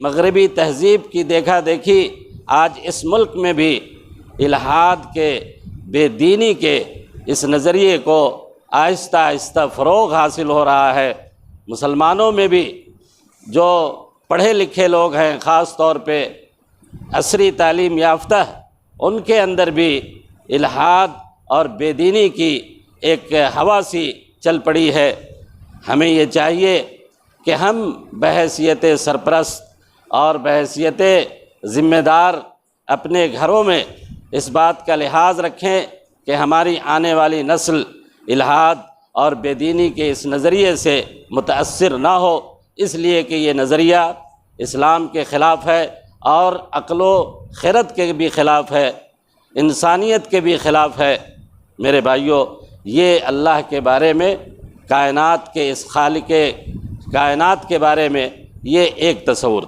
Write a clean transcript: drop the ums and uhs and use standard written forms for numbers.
मगरबी तहज़ीब की देखा देखी आज इस मुल्क में भी इल्हाद के, बेदीनी के इस नज़रिए को आहिस्ता आहिस्ता फ़रोग़ हासिल हो रहा है। मुसलमानों में भी जो पढ़े लिखे लोग हैं, ख़ास तौर पे असरी तालीम याफ्ता, उनके अंदर भी इल्हाद और बेदीनी की एक हवा सी चल पड़ी है। हमें ये चाहिए कि हम बहैसियत सरपरस्त और बहैसियत ज़िम्मेदार अपने घरों में इस बात का लिहाज रखें कि हमारी आने वाली नस्ल इल्हाद और बेदीनी के इस नज़रिए से मुतअस्सिर ना हो, इसलिए कि ये नज़रिया इस्लाम के ख़िलाफ़ है और अक़्ल व खिरत के भी ख़िलाफ़ है, इंसानियत के भी ख़िलाफ़ है। मेरे भाइयों, ये अल्लाह के बारे में, कायनात के इस खालिक़े कायनात के बारे में ये एक तस्वुर।